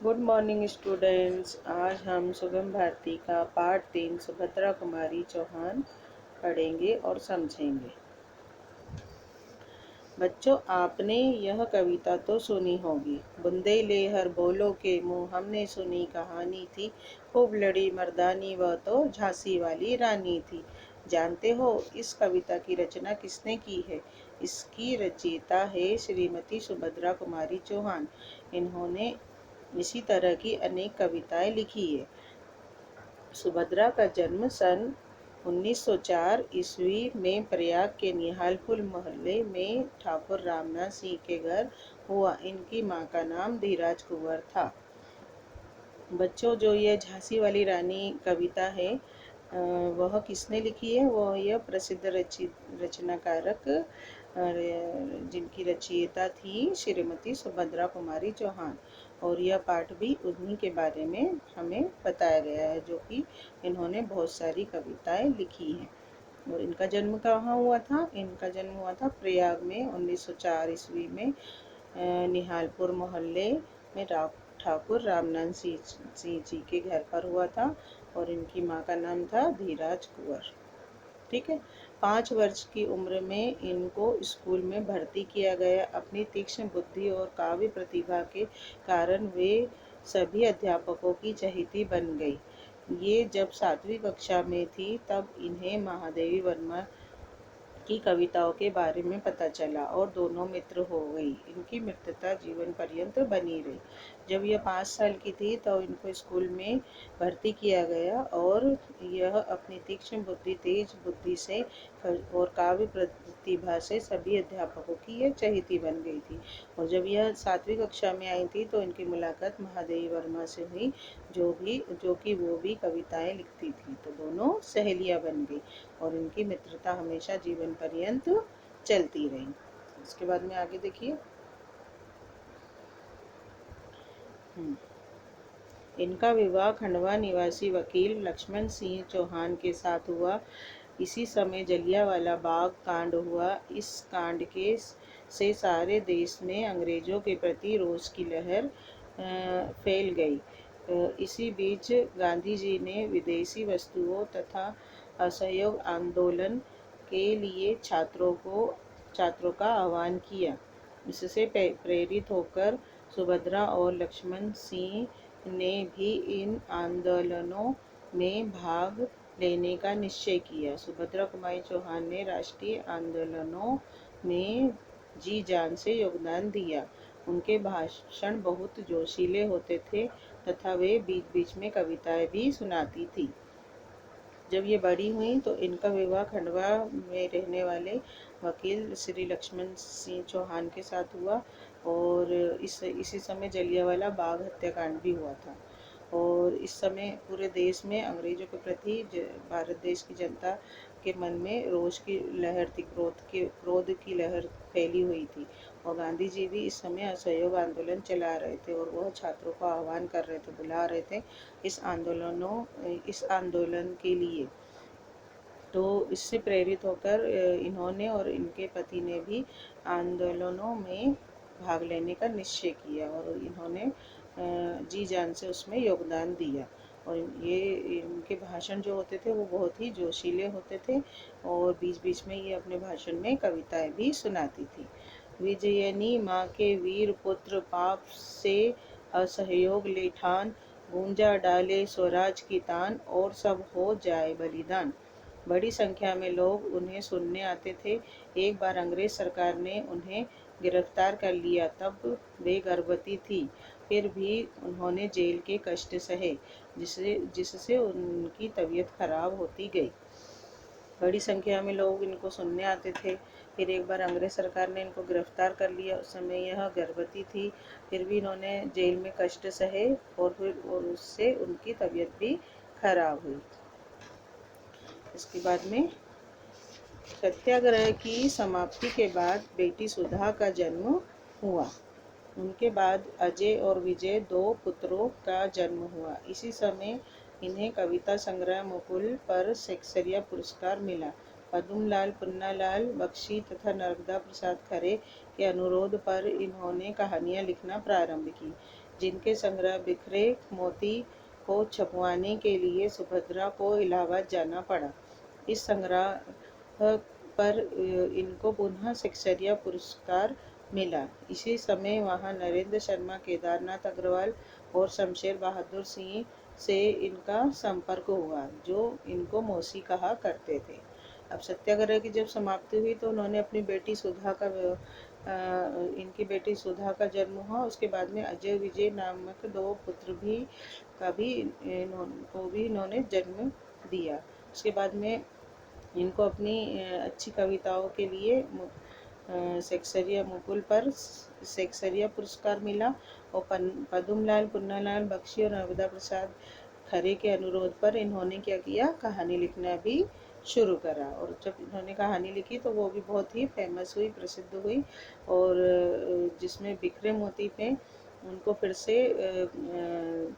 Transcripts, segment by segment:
Good morning students. आज हम सुगम भारती का पाठ 3 सुभद्रा कुमारी चौहान पढ़ेंगे और समझेंगे। बच्चों, आपने यह कविता तो सुनी होगी। बुंदे लेहर बोलो के मुँह, हमने सुनी कहानी थी। खूब लड़ी मर्दानी, वह तो झांसी वाली रानी थी। जानते हो इस कविता की रचना किसने की है? इसकी रचयिता है श्रीमती सुभद्रा कुमारी चौहान। इन्होंने इसी तरह की अनेक कविताएं लिखी है। सुभद्रा का जन्म सन 1904 ईस्वी में प्रयाग के निहालपुर मोहल्ले में ठाकुर रामनाथ सिंह के घर हुआ। इनकी मां का नाम धीराज कुंवर था। बच्चों, जो ये झांसी वाली रानी कविता है वह किसने लिखी है? वह यह प्रसिद्ध रचनाकारक जिनकी रचयिता थी श्रीमती सुभद्रा कुमारी चौहान। और यह पाठ भी उन्हीं के बारे में हमें बताया गया है, जो कि इन्होंने बहुत सारी कविताएं लिखी हैं। और इनका जन्म कहाँ हुआ था? इनका जन्म हुआ था प्रयाग में 1904 ईस्वी में निहालपुर मोहल्ले में ठाकुर रामनाथ सिंह जी के घर पर हुआ था। और इनकी माँ का नाम था धीराज कुंवर। ठीक है। 5 वर्ष की उम्र में इनको स्कूल में भर्ती किया गया। अपनी तीक्ष्ण बुद्धि और काव्य प्रतिभा के कारण वे सभी अध्यापकों की चहेती बन गई। ये जब 7वीं कक्षा में थी तब इन्हें महादेवी वर्मा की कविताओं के बारे में पता चला और दोनों मित्र हो गई। इनकी मित्रता जीवन पर्यंत बनी रही। जब यह 5 साल की थी तो इनको स्कूल में भर्ती किया गया और यह अपनी तीक्ष्ण बुद्धि, तेज बुद्धि से और काव्य प्रतिभा से सभी अध्यापकों की यह चहेती बन गई थी। और जब यह 7वीं कक्षा में आई थी तो इनकी मुलाकात महादेवी वर्मा से हुई, जो कि वो भी कविताएं लिखती थी। तो दोनों सहेलियां बन गई और इनकी मित्रता हमेशा जीवन पर्यंत चलती रही। इसके बाद में आगे देखिए। इनका विवाह खंडवा निवासी वकील लक्ष्मण सिंह चौहान के साथ हुआ। इसी समय जलियांवाला बाग कांड हुआ। इस कांड के से सारे देश में अंग्रेजों के प्रति रोष की लहर फैल गई। इसी बीच गांधी जी ने विदेशी वस्तुओं तथा असहयोग आंदोलन के लिए छात्रों का आह्वान किया। इससे प्रेरित होकर सुभद्रा और लक्ष्मण सिंह ने भी इन आंदोलनों में भाग लेने का निश्चय किया। सुभद्रा कुमारी चौहान ने राष्ट्रीय आंदोलनों में जी जान से योगदान दिया। उनके भाषण बहुत जोशीले होते थे तथा वे बीच बीच में कविताएं भी सुनाती थी। जब ये बड़ी हुई तो इनका विवाह खंडवा में रहने वाले वकील श्री लक्ष्मण सिंह चौहान के साथ हुआ। और इसी समय जलियांवाला बाग हत्याकांड भी हुआ था। और इस समय पूरे देश में अंग्रेजों के प्रति भारत देश की जनता के मन में रोष की लहर थी, क्रोध की लहर फैली हुई थी। और गांधी जी भी इस समय असहयोग आंदोलन चला रहे थे और वह छात्रों को आह्वान कर रहे थे, बुला रहे थे इस आंदोलन के लिए। तो इससे प्रेरित होकर इन्होंने और इनके पति ने भी आंदोलनों में भाग लेने का निश्चय किया और इन्होंने जी जान से उसमें योगदान दिया। और ये इनके भाषण जो होते थे वो बहुत ही जोशीले होते थे और बीच बीच में ये अपने भाषण में कविताएं भी सुनाती थी। विजयनी माँ के वीर पुत्र, पाप से असहयोग ले ठान, गूंजा डाले स्वराज की तान, और सब हो जाए बलिदान। बड़ी संख्या में लोग उन्हें सुनने आते थे। एक बार अंग्रेज सरकार ने उन्हें गिरफ्तार कर लिया। तब वे गर्भवती थी। फिर भी उन्होंने जेल के कष्ट सहे, जिससे उनकी तबीयत खराब होती गई। बड़ी संख्या में लोग इनको सुनने आते थे। फिर एक बार अंग्रेज सरकार ने इनको गिरफ्तार कर लिया। उस समय यह गर्भवती थी। फिर भी इन्होंने जेल में कष्ट सहे और उससे उनकी तबीयत भी खराब हुई। इसके बाद में सत्याग्रह की समाप्ति के बाद बेटी सुधा का जन्म हुआ। उनके बाद अजय और विजय 2 पुत्रों का जन्म हुआ। इसी समय इन्हें कविता संग्रह मुकुल पर शेक्सपियर पुरस्कार मिला। पद्मलाल पुन्नालाल बख्शी तथा नर्मदा प्रसाद खरे के अनुरोध पर इन्होंने कहानियाँ लिखना प्रारंभ की, जिनके संग्रह बिखरे मोती को छपवाने के लिए सुभद्रा को इलाहाबाद जाना पड़ा। इस संग्रह पर इनको पुनः शिक्षरिया पुरस्कार मिला। इसी समय वहाँ नरेंद्र शर्मा, केदारनाथ अग्रवाल और शमशेर बहादुर सिंह से इनका संपर्क हुआ, जो इनको मौसी कहा करते थे। अब सत्याग्रह की जब समाप्ति हुई तो उन्होंने अपनी बेटी सुधा का इनकी बेटी सुधा का जन्म हुआ। उसके बाद में अजय विजय नामक दो पुत्र को भी इन्होंने जन्म दिया। उसके बाद में इनको अपनी अच्छी कविताओं के लिए शेक्सपियर मुकुल पर शेक्सपियर पुरस्कार मिला और पद्मलाल पुन्नालाल बख्शी और नर्मदा प्रसाद खरे के अनुरोध पर इन्होंने क्या किया, कहानी लिखना भी शुरू करा। और जब इन्होंने कहानी लिखी तो वो भी बहुत ही फेमस हुई, प्रसिद्ध हुई, और जिसमें बिखरे मोती पे उनको फिर से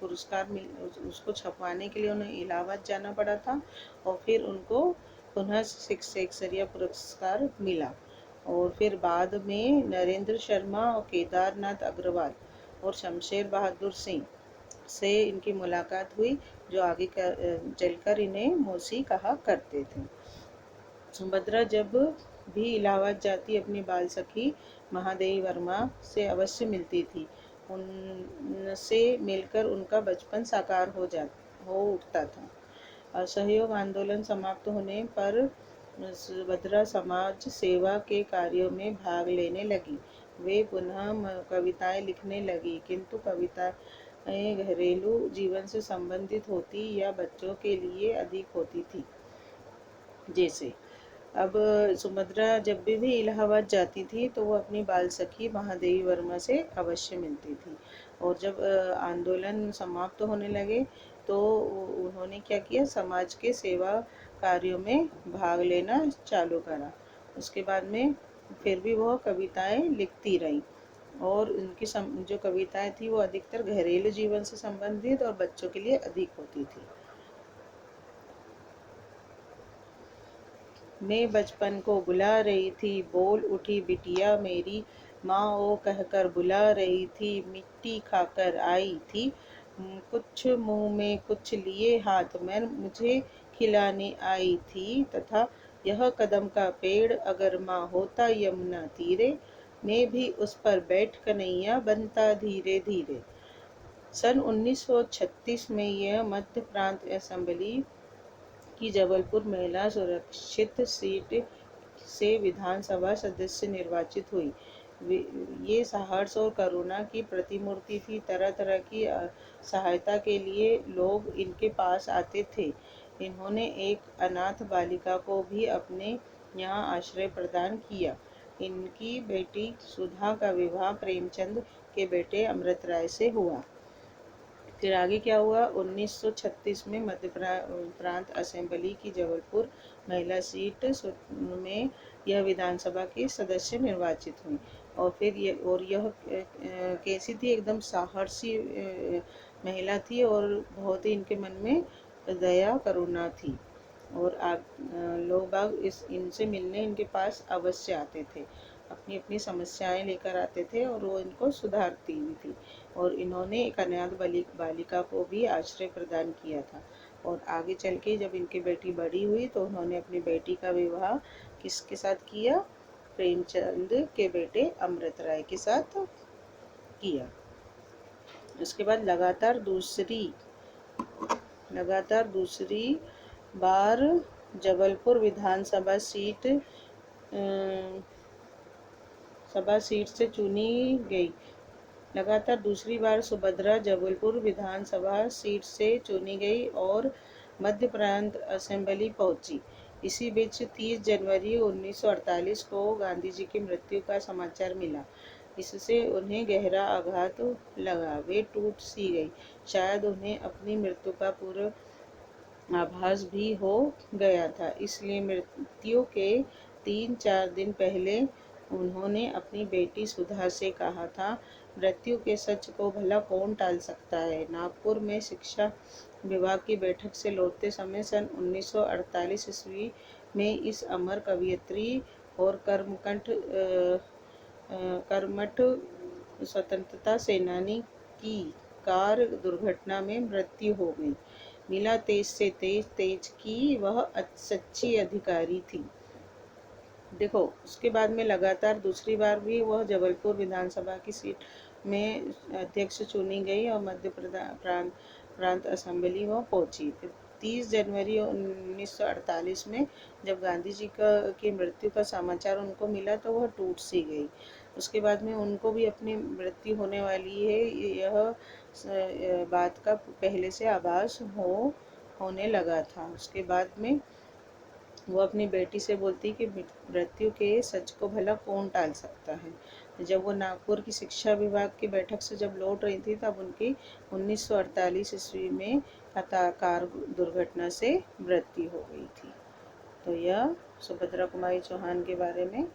पुरस्कार उसको छपवाने के लिए उन्हें इलाहाबाद जाना पड़ा था और फिर उनको पुनः शेक्सपियर पुरस्कार मिला। और फिर बाद में नरेंद्र शर्मा और केदारनाथ अग्रवाल और शमशेर बहादुर सिंह से इनकी मुलाकात हुई, जो आगे चलकर इन्हें मौसी कहा करते थे। सुभद्रा जब भी इलाहाबाद जाती अपनी बाल सखी महादेवी वर्मा से अवश्य मिलती थी। उनसे मिलकर उनका बचपन साकार हो उठता था। असहयोग आंदोलन समाप्त होने पर सुभद्रा समाज सेवा के कार्यों में भाग लेने लगी। वे पुनः कविताएं लिखने लगी, किंतु कविताएं घरेलू जीवन से संबंधित होती या बच्चों के लिए अधिक होती थी। जैसे अब सुभद्रा जब भी इलाहाबाद जाती थी तो वो अपनी बाल सखी महादेवी वर्मा से अवश्य मिलती थी। और जब आंदोलन समाप्त होने लगे तो उन्होंने क्या किया, समाज के सेवा कार्यों में भाग लेना चालू करा। उसके बाद में फिर भी वह कविताएं लिखती रहीं और उनकी जो कविताएं थी वो अधिकतर घरेलू जीवन से संबंधित और बच्चों के लिए अधिक होती थी। मैं बचपन को बुला रही थी, बोल उठी बिटिया मेरी, माँ ओ कहकर बुला रही थी, मिट्टी खाकर आई थी, कुछ मुंह में कुछ लिए हाथ में मुझे खिलाने आई थी, तथा यह कदम का पेड़ अगर माँ होता यमुना तीरे, मैं भी उस पर बैठ कन्हैया बनता धीरे धीरे। सन 1936 में यह मध्य प्रांत असेंबली की जबलपुर महिला सुरक्षित सीट से विधानसभा सदस्य निर्वाचित हुई। ये साहस और करुणा की प्रतिमूर्ति थी। तरह तरह की सहायता के लिए लोग इनके पास आते थे। इन्होंने एक अनाथ बालिका को भी अपने यहाँ आश्रय प्रदान किया। इनकी बेटी सुधा का विवाह प्रेमचंद के बेटे अमृत राय से हुआ। फिर आगे क्या हुआ, 1936 में मध्य प्रांत असेंबली की जबलपुर महिला सीट में यह विधानसभा की सदस्य निर्वाचित हुई। और फिर यह कैसी थी, एकदम साहसी महिला थी और बहुत ही इनके मन में दया करुणा थी। और लोग बाग इनसे मिलने इनके पास अवश्य आते थे, अपनी अपनी समस्याएं लेकर आते थे और वो इनको सुधारती भी थी। और इन्होंने एक अनाथ बालिका को भी आश्रय प्रदान किया था। और आगे चल के जब इनकी बेटी बड़ी हुई तो उन्होंने अपनी बेटी का विवाह किसके साथ किया, प्रेमचंद के बेटे अमृत राय के साथ किया। उसके बाद लगातार दूसरी बार जबलपुर विधानसभा सीट से चुनी गई। लगातार दूसरी बार सुभद्रा जबलपुर विधानसभा सीट से चुनी गई और मध्य प्रांत असेंबली पहुंची। इसी बीच 30 जनवरी 1948 को गांधी जी की मृत्यु का समाचार मिला। इससे उन्हें गहरा आघात लगा, वे टूट सी गई। शायद उन्हें अपनी मृत्यु का पूर्व आभास भी हो गया था, इसलिए मृत्यु के 3-4 दिन पहले उन्होंने अपनी बेटी सुधा से कहा था, मृत्यु के सच को भला कौन टाल सकता है। नागपुर में शिक्षा विभाग की बैठक से लौटते समय सन 1948 ईस्वी में इस अमर कवयित्री और कर्मठ स्वतंत्रता सेनानी की कार दुर्घटना में मृत्यु हो गई। मिला तेज से तेज, तेज की वह सच्ची अधिकारी थी। देखो, उसके बाद में लगातार दूसरी बार भी वह जबलपुर विधानसभा की सीट में अध्यक्ष चुनी गई और मध्य प्रांत असेंबली वह पहुंची। फिर 30 जनवरी 1948 में जब गांधी जी की मृत्यु का समाचार उनको मिला तो वह टूट सी गई। उसके बाद में उनको भी अपनी मृत्यु होने वाली है, यह बात का पहले से आभास होने लगा था। उसके बाद में वो अपनी बेटी से बोलती कि मृत्यु के सच को भला कौन टाल सकता है। जब वो नागपुर की शिक्षा विभाग की बैठक से जब लौट रही थी तब उनकी 1948 ईस्वी में कार दुर्घटना से मृत्यु हो गई थी। तो यह सुभद्रा कुमारी चौहान के बारे में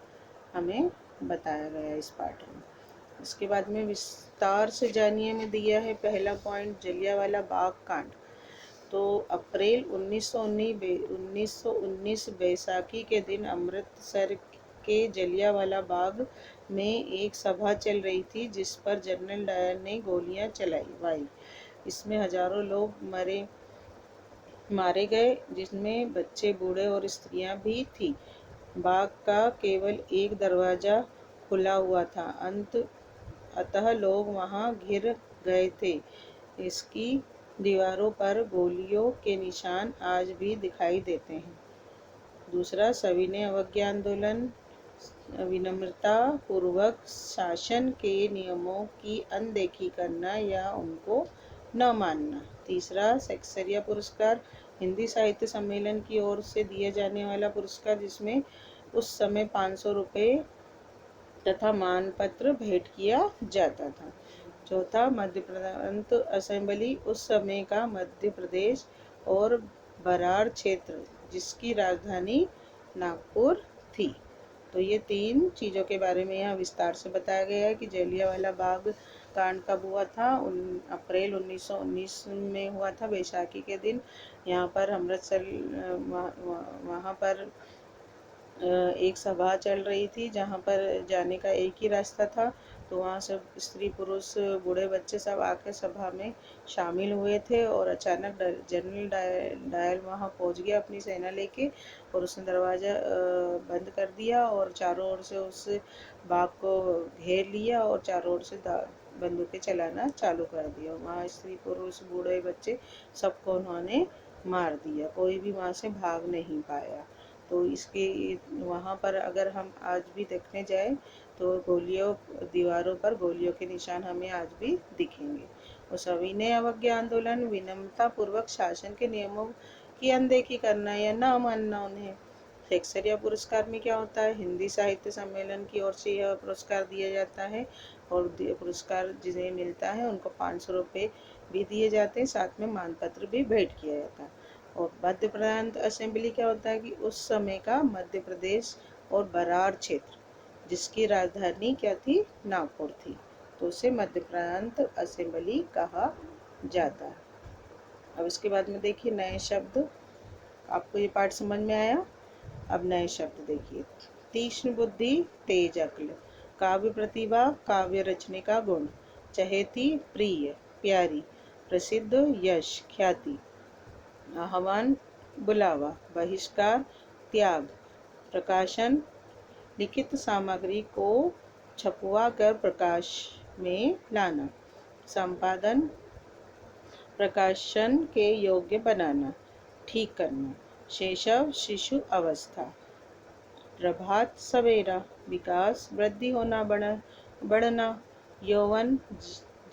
हमें बताया गया इस पाठ में। इसके बाद में विस्तार से जानिए में दिया है पहला पॉइंट, जलियांवाला बाग कांड। तो अप्रैल 1919 बैसाखी के दिन अमृतसर के जलियांवाला बाग में एक सभा चल रही थी जिस पर जनरल डायर ने गोलियां चलवाई। इसमें हजारों लोग मारे गए, जिसमें बच्चे, बूढ़े और स्त्रियां भी थी। बाग का केवल एक दरवाजा खुला हुआ था, अतः लोग वहां घिर गए थे। इसकी दीवारों पर गोलियों के निशान आज भी दिखाई देते हैं। दूसरा, सविनय अवज्ञा आंदोलन, विनम्रता पूर्वक शासन के नियमों की अनदेखी करना या उनको न मानना। तीसरा, शेक्सपियर पुरस्कार, हिंदी साहित्य सम्मेलन की ओर से दिए जाने वाला पुरस्कार जिसमें उस समय 500 रुपये तथा मानपत्र भेंट किया जाता था। चौथा, मध्य प्रांत असेंबली, उस समय का मध्य प्रदेश और बरार क्षेत्र जिसकी राजधानी नागपुर थी। तो ये 3 चीज़ों के बारे में यहाँ विस्तार से बताया गया है कि जलियांवाला बाग कांड कब हुआ था। अप्रैल 1919 में हुआ था, बैसाखी के दिन। यहाँ पर अमृतसर वहाँ पर एक सभा चल रही थी जहाँ पर जाने का एक ही रास्ता था। तो वहाँ सब स्त्री पुरुष बूढ़े बच्चे सब आके सभा में शामिल हुए थे और अचानक जनरल डायल वहाँ पहुँच गया अपनी सेना लेके और उसने दरवाज़ा बंद कर दिया और चारों ओर से उस बाग को घेर लिया और चारों ओर से बंदूकें चलाना चालू कर दिया। वहाँ स्त्री पुरुष बूढ़े बच्चे सबको उन्होंने मार दिया, कोई भी वहाँ से भाग नहीं पाया। तो इसके वहाँ पर अगर हम आज भी देखने जाए तो दीवारों पर गोलियों के निशान हमें आज भी दिखेंगे। और सविनय अवज्ञा आंदोलन, विनम्रता पूर्वक शासन के नियमों की अनदेखी करना या न मानना उन्हें। शेक्सपियर पुरस्कार में क्या होता है, हिंदी साहित्य सम्मेलन की ओर से यह पुरस्कार दिया जाता है और पुरस्कार जिन्हें मिलता है उनको 500 रुपये भी दिए जाते हैं, साथ में मानपत्र भी भेंट किया जाता है। और मध्य प्रांत असेंबली क्या होता है कि उस समय का मध्य प्रदेश और बरार क्षेत्र जिसकी राजधानी क्या थी, नागपुर थी, तो उसे मध्य प्रांत असेंबली कहा जाता है। अब इसके बाद में देखिए नए शब्द। आपको ये पाठ समझ में आया? अब नए शब्द देखिए। तीक्ष्ण बुद्धि, तेज अक्ल, काव्य प्रतिभा, काव्य रचने का गुण, चहेती, प्रिय, प्यारी, प्रसिद्ध, यश, ख्याति, आह्वान, बुलावा, बहिष्कार, त्याग, प्रकाशन, लिखित सामग्री को छपवा कर प्रकाश में लाना, संपादन, प्रकाशन के योग्य बनाना, ठीक करना, शैशव, शिशु अवस्था, प्रभात, सवेरा, विकास, वृद्धि होना, बढ़ना, यौवन,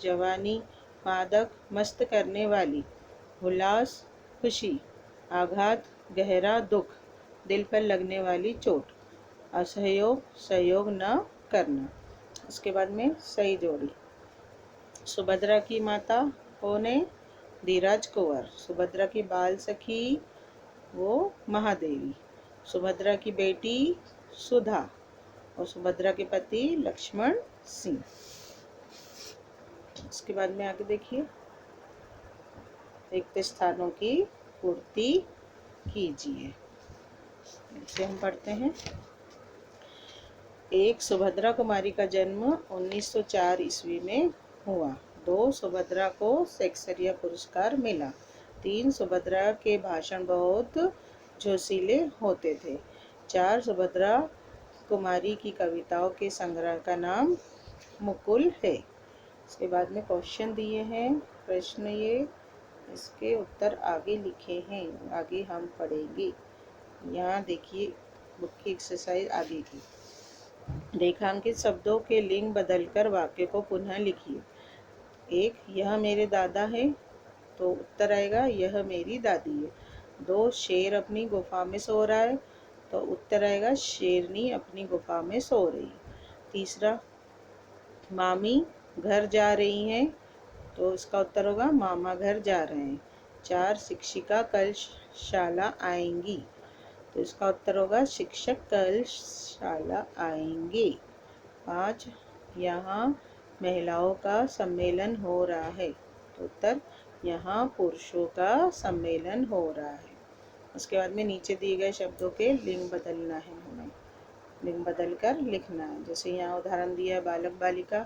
जवानी, मादक, मस्त करने वाली, उल्लास, खुशी, आघात, गहरा दुख, दिल पर लगने वाली चोट, असहयोग, सहयोग न करना। इसके बाद में सही जोड़ी। सुभद्रा की माता कौन है? धीराज कुंवर। सुभद्रा की बाल सखी वो महादेवी। सुभद्रा की बेटी सुधा और सुभद्रा के पति लक्ष्मण सिंह। इसके बाद में आगे देखिए, रिक्त स्थानों की पूर्ति कीजिए। इसे हम पढ़ते हैं। 1. सुभद्रा कुमारी का जन्म 1904 ईस्वी में हुआ। 2. सुभद्रा को शेक्सपियर पुरस्कार मिला। 3. सुभद्रा के भाषण बहुत जोशीले होते थे। 4. सुभद्रा कुमारी की कविताओं के संग्रह का नाम मुकुल है। इसके बाद में क्वेश्चन दिए हैं, प्रश्न ये, इसके उत्तर आगे लिखे हैं, आगे हम पढ़ेंगे। यहाँ देखिए बुक की एक्सरसाइज आगे की। रेखांकित शब्दों के लिंग बदलकर वाक्य को पुनः लिखिए। 1. यह मेरे दादा है, तो उत्तर आएगा यह मेरी दादी है। 2. शेर अपनी गुफा में सो रहा है, तो उत्तर आएगा शेरनी अपनी गुफा में सो रही है। 3. मामी घर जा रही हैं, तो इसका उत्तर होगा मामा घर जा रहे हैं। 4. शिक्षिका कल शाला आएंगी, तो इसका उत्तर होगा शिक्षक कल शाला आएंगे। 5. यहाँ महिलाओं का सम्मेलन हो रहा है, तो उत्तर यहाँ पुरुषों का सम्मेलन हो रहा है। उसके बाद में नीचे दिए गए शब्दों के लिंग बदलना है, हमें लिंग बदलकर लिखना है। जैसे यहाँ उदाहरण दिया है बालक बालिका,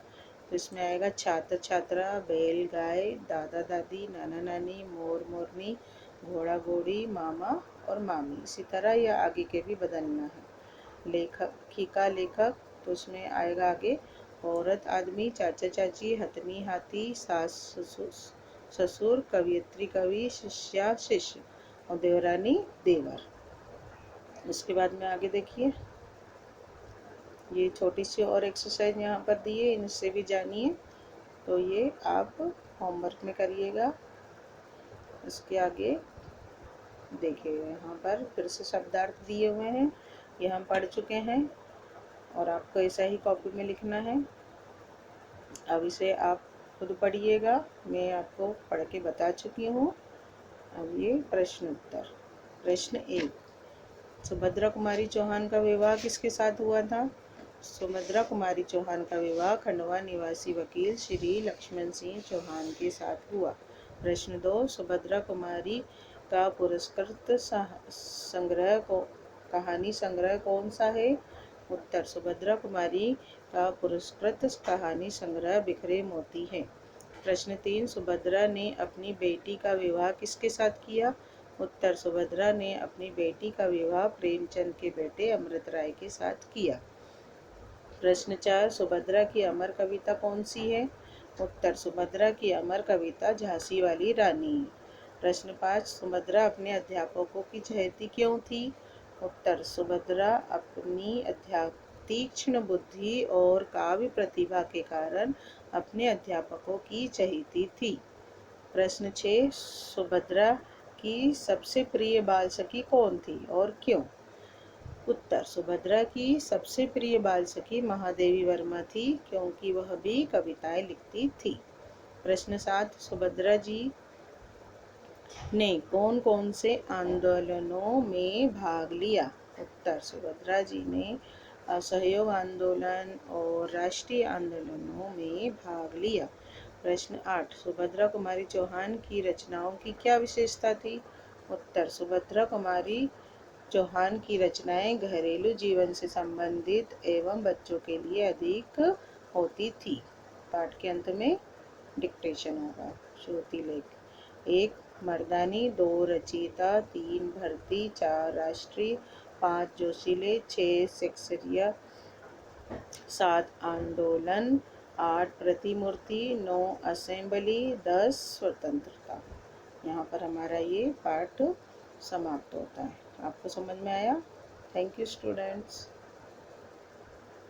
तो इसमें आएगा छात्र छात्रा, बैल गाय, दादा दादी, नाना नानी, मोर मोरनी, घोड़ा घोड़ी, मामा और मामी। इसी तरह यह आगे के भी बदलना है। लेखिका लेखक, तो उसमें आएगा आगे औरत आदमी, चाचा चाची, हथनी हाथी, सास ससुर, कवियत्री कवि, शिष्या शिष्य और देवरानी देवर। उसके बाद में आगे देखिए, ये छोटी सी और एक्सरसाइज यहाँ पर दी है, इनसे भी जानिए। तो ये आप होमवर्क में करिएगा। इसके आगे देखिएगा, यहाँ पर फिर से शब्दार्थ दिए हुए हैं, ये हम पढ़ चुके हैं और आपको ऐसा ही कॉपी में लिखना है। अब इसे आप खुद पढ़िएगा, मैं आपको पढ़ के बता चुकी हूँ। अब ये प्रश्न उत्तर। प्रश्न 1. सुभद्रा कुमारी चौहान का विवाह किसके साथ हुआ था? सुभद्रा कुमारी चौहान का विवाह खंडवा निवासी वकील श्री लक्ष्मण सिंह चौहान के साथ हुआ। प्रश्न 2. सुभद्रा कुमारी का पुरस्कृत संग्रह को कहानी संग्रह कौन सा है? उत्तर सुभद्रा कुमारी का पुरस्कृत कहानी संग्रह बिखरे मोती है। प्रश्न 3. सुभद्रा ने अपनी बेटी का विवाह किसके साथ किया? उत्तर सुभद्रा ने अपनी बेटी का विवाह प्रेमचंद के बेटे अमृत राय के साथ किया। प्रश्न 4. सुभद्रा की अमर कविता कौन सी है? उत्तर सुभद्रा की अमर कविता झांसी वाली रानी। प्रश्न 5. सुभद्रा अपने अध्यापकों की चहेती क्यों थी? उत्तर सुभद्रा अपनी तीक्ष्ण बुद्धि और काव्य प्रतिभा के कारण अपने अध्यापकों की चहेती थी। प्रश्न 6. सुभद्रा की सबसे प्रिय बाल सखी कौन थी और क्यों? उत्तर सुभद्रा की सबसे प्रिय बाल सखी महादेवी वर्मा थी, क्योंकि वह भी कविताएं लिखती थी। प्रश्न 7. सुभद्रा जी ने कौन कौन से आंदोलनों में भाग लिया? उत्तर सुभद्रा जी ने असहयोग आंदोलन और राष्ट्रीय आंदोलनों में भाग लिया। प्रश्न 8. सुभद्रा कुमारी चौहान की रचनाओं की क्या विशेषता थी? उत्तर सुभद्रा कुमारी चौहान की रचनाएं घरेलू जीवन से संबंधित एवं बच्चों के लिए अधिक होती थी। पाठ के अंत में डिक्टेशन होगा। श्रुति लेख: 1. मर्दानी, 2. रचयिता, 3. भर्ती, 4. राष्ट्रीय, 5. जोशीले, 6. शेक्सपियर, 7. आंदोलन, 8. प्रतिमूर्ति, 9. असेंबली, 10. स्वतंत्रता। यहाँ पर हमारा ये पाठ समाप्त होता है। आपको समझ में आया? Thank you students.